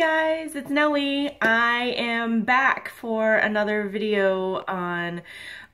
guys, it's Noe. I am back for another video on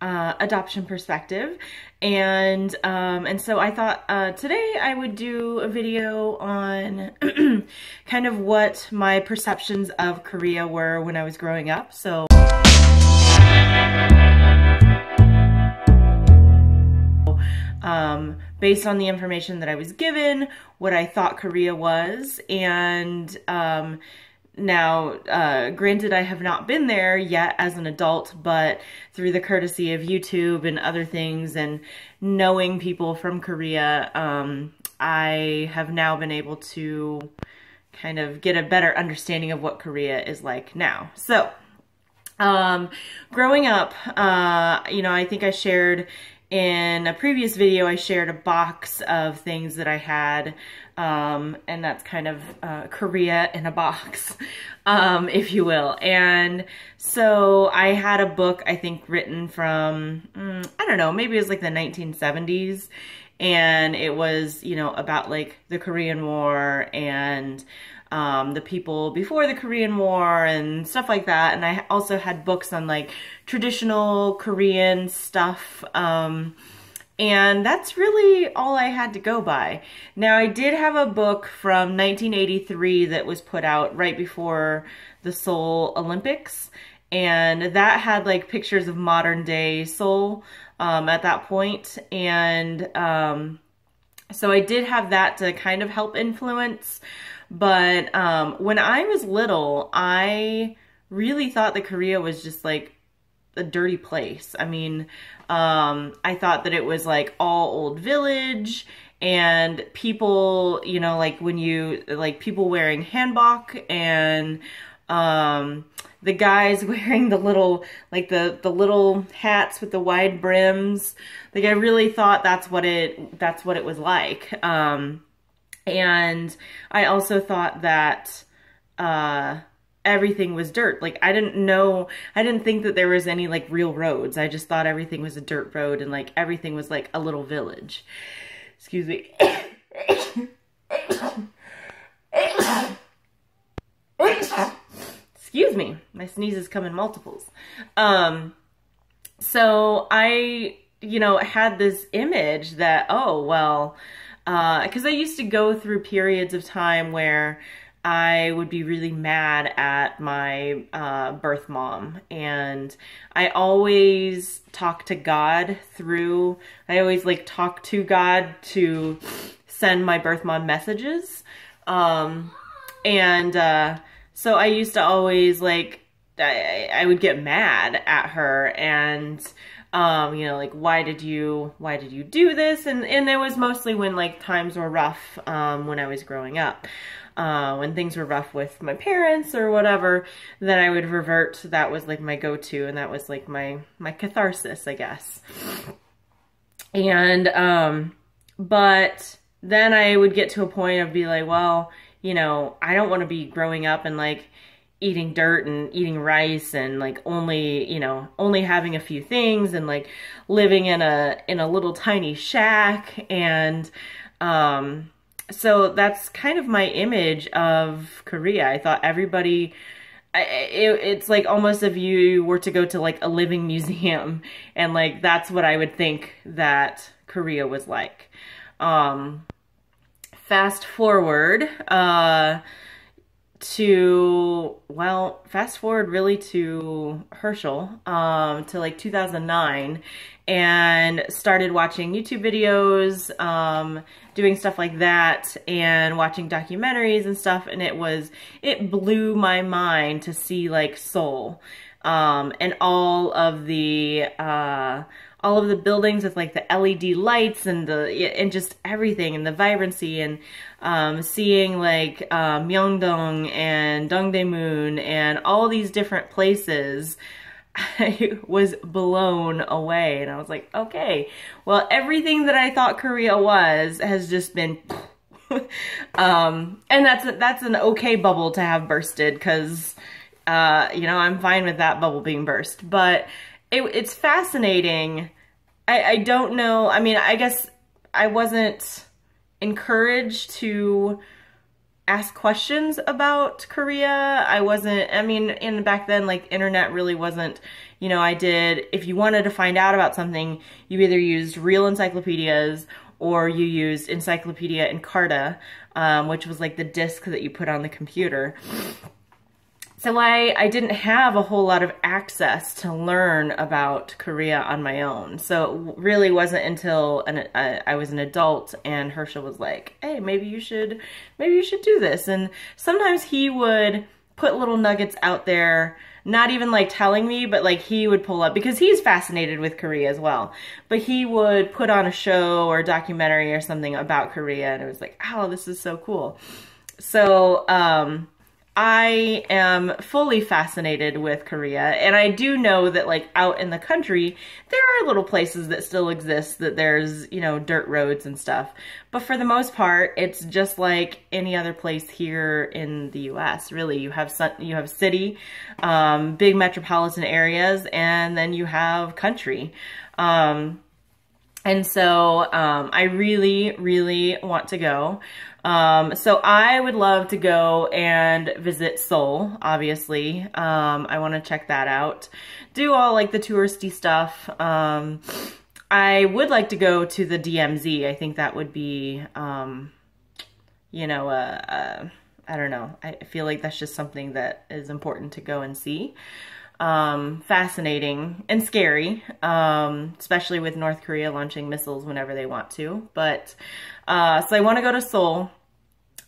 adoption perspective, and so I thought today I would do a video on kind of what my perceptions of Korea were when I was growing up. So based on the information that I was given, what I thought Korea was, and now, granted, I have not been there yet as an adult, but through the courtesy of YouTube and other things and knowing people from Korea, I have now been able to kind of get a better understanding of what Korea is like now. So, growing up, you know, I think I shared in a previous video, I shared a box of things that I had, and that's kind of Korea in a box, if you will. And so I had a book, I think, written from, I don't know, maybe it was like the 1970s, and it was, you know, about like the Korean War and the people before the Korean War and stuff like that. And I also had books on like traditional Korean stuff. And that's really all I had to go by. Now, I did have a book from 1983 that was put out right before the Seoul Olympics. And that had like pictures of modern day Seoul at that point. And so I did have that to kind of help influence. But when I was little, I really thought that Korea was just like a dirty place. I mean, I thought that it was like all old village and people, you know, like when you, like people wearing hanbok and the guys wearing the little, like the little hats with the wide brims. Like I really thought that's what it was like. And I also thought that everything was dirt. Like I didn't think that there was any like real roads. I just thought everything was a dirt road and like everything was like a little village. Excuse me. Excuse me. My sneezes come in multiples. So I, you know, had this image that, oh, well, because I used to go through periods of time where I would be really mad at my birth mom, and I always talk to God through, I always like talk to God to send my birth mom messages, so I used to always like, I would get mad at her and you know, like, why did you do this? And it was mostly when like times were rough, when I was growing up, when things were rough with my parents or whatever, then I would revert. That was like my go-to, and that was like my catharsis, I guess. And, but then I would get to a point of be like, well, you know, I don't want to be growing up and like eating dirt and eating rice and like only, you know, only having a few things and like living in a little tiny shack. And so that's kind of my image of Korea. I thought everybody, it's like almost if you were to go to like a living museum, and like that's what I would think that Korea was like. Fast forward fast forward really to HershNoeie, to like 2009, and started watching YouTube videos, doing stuff like that, and watching documentaries and stuff, and it blew my mind to see like Seoul, and all of the buildings with like the LED lights and just everything and the vibrancy, and seeing like Myeongdong and Dongdaemun and all these different places. I was blown away, and I was like, okay, well, everything that I thought Korea was has just been and that's an okay bubble to have bursted, because you know, I'm fine with that bubble being burst. But it's fascinating. I don't know. I mean, I guess I wasn't encouraged to ask questions about Korea. I wasn't, I mean, in back then, like, internet really wasn't, you know, if you wanted to find out about something, you either used real encyclopedias or you used Encyclopedia Encarta, which was like the disc that you put on the computer. So I didn't have a whole lot of access to learn about Korea on my own. So it really wasn't until I was an adult and Herschel was like, hey, maybe you should do this. And sometimes he would put little nuggets out there, not even like telling me, but like he would pull up, because he's fascinated with Korea as well. But he would put on a show or a documentary or something about Korea, and it was like, oh, this is so cool. So, I am fully fascinated with Korea, and I do know that, like, out in the country, there are little places that still exist, that there's, you know, dirt roads and stuff. But for the most part, it's just like any other place here in the US, really. You have city, big metropolitan areas, and then you have country. And so I really, really want to go. So I would love to go and visit Seoul, obviously. I want to check that out. Do all like the touristy stuff. I would like to go to the DMZ. I think that would be, you know, I don't know. I feel like that's just something that is important to go and see. Fascinating and scary, especially with North Korea launching missiles whenever they want to. But, so I want to go to Seoul.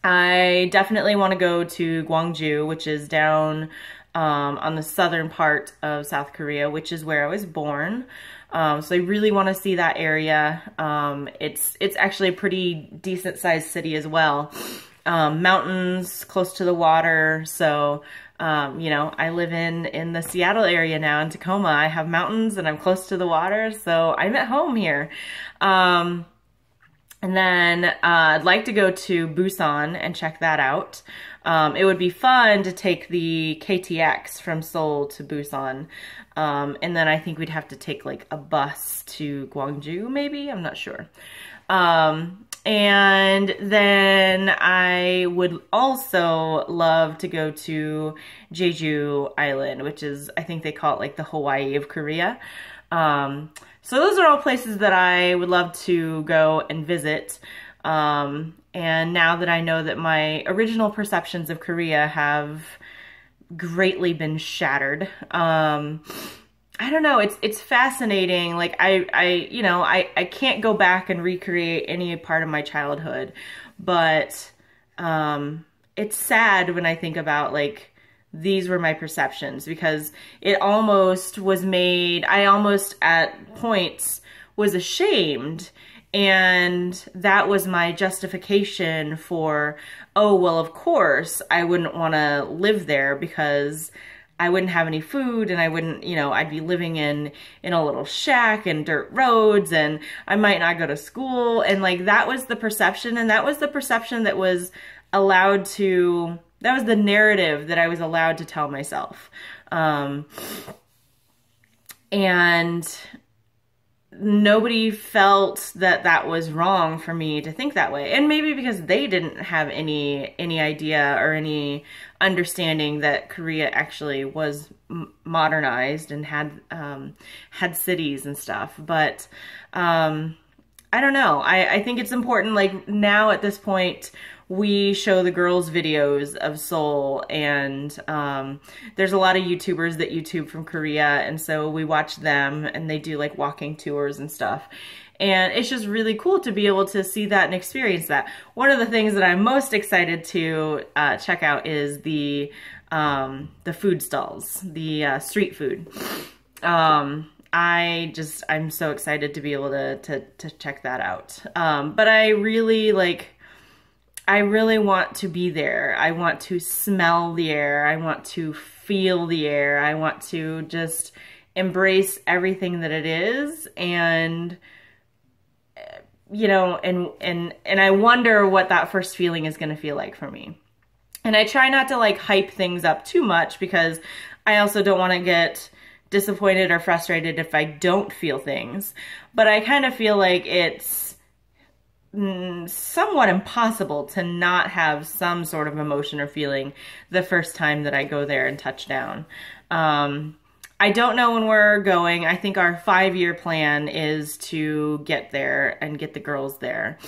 I definitely want to go to Gwangju, which is down, on the southern part of South Korea, which is where I was born. So I really want to see that area. It's actually a pretty decent sized city as well. Mountains, close to the water. So, you know, I live in the Seattle area now, in Tacoma. I have mountains and I'm close to the water, so I'm at home here. And then I'd like to go to Busan and check that out. It would be fun to take the KTX from Seoul to Busan. And then I think we'd have to take like a bus to Gwangju, maybe? I'm not sure. And then I would also love to go to Jeju Island, which is, I think they call it like the Hawaii of Korea. So those are all places that I would love to go and visit. And now that I know that my original perceptions of Korea have greatly been shattered, I don't know, it's fascinating. Like you know, I can't go back and recreate any part of my childhood, but it's sad when I think about like, these were my perceptions, because it almost was made, I almost at points was ashamed, and that was my justification for, oh, well, of course I wouldn't want to live there because I wouldn't have any food, and I wouldn't, you know, I'd be living in a little shack and dirt roads, and I might not go to school. And like, that was the perception, and that was the perception that was allowed to, that was the narrative that I was allowed to tell myself. And nobody felt that that was wrong for me to think that way. And maybe because they didn't have any idea or any understanding that Korea actually was modernized and had cities and stuff. But I don't know. I think it's important, like now at this point, we show the girls videos of Seoul, and there's a lot of YouTubers that YouTube from Korea, and so we watch them, and they do like walking tours and stuff. And it's just really cool to be able to see that and experience that. One of the things that I'm most excited to check out is the food stalls, the street food. I'm so excited to be able to check that out. But I really want to be there. I want to smell the air. I want to feel the air. I want to just embrace everything that it is. And, you know, and I wonder what that first feeling is going to feel like for me. And I try not to like hype things up too much, because I also don't want to get disappointed or frustrated if I don't feel things. But I kind of feel like it's somewhat impossible to not have some sort of emotion or feeling the first time that I go there and touch down. I don't know when we're going. I think our 5-year plan is to get there and get the girls there.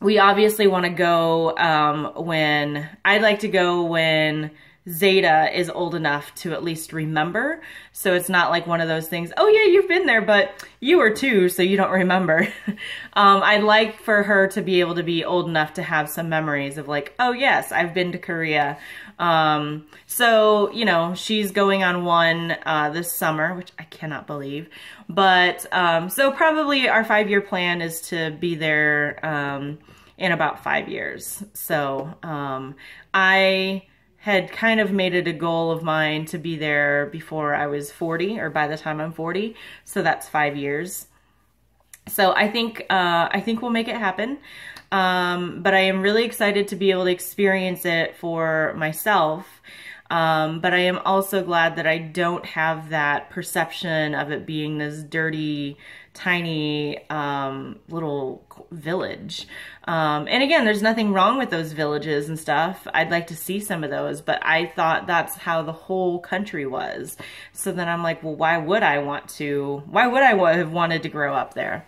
We obviously want to go I'd like to go when Zeta is old enough to at least remember. So it's not like one of those things, oh yeah, you've been there, but you were 2, so you don't remember. I'd like for her to be able to be old enough to have some memories of like, oh yes, I've been to Korea. So, you know, she's going on one this summer, which I cannot believe. But so probably our 5-year plan is to be there in about 5 years. So I had kind of made it a goal of mine to be there before I was 40, or by the time I'm 40. So that's 5 years. So I think we'll make it happen. But I am really excited to be able to experience it for myself. But I am also glad that I don't have that perception of it being this dirty, tiny little village. And again, there's nothing wrong with those villages and stuff. I'd like to see some of those, but I thought that's how the whole country was. So then I'm like, well, why would I have wanted to grow up there?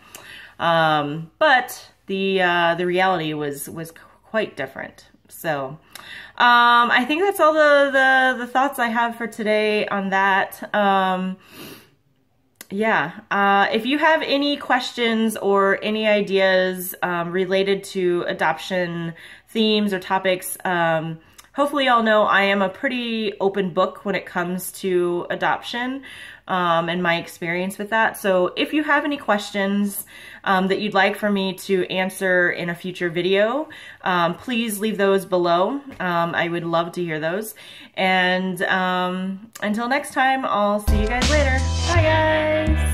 But the reality was quite different. So I think that's all the thoughts I have for today on that. Yeah, if you have any questions or any ideas related to adoption themes or topics, hopefully y'all know I am a pretty open book when it comes to adoption and my experience with that. So if you have any questions that you'd like for me to answer in a future video, please leave those below. I would love to hear those. And until next time, I'll see you guys later. Bye guys!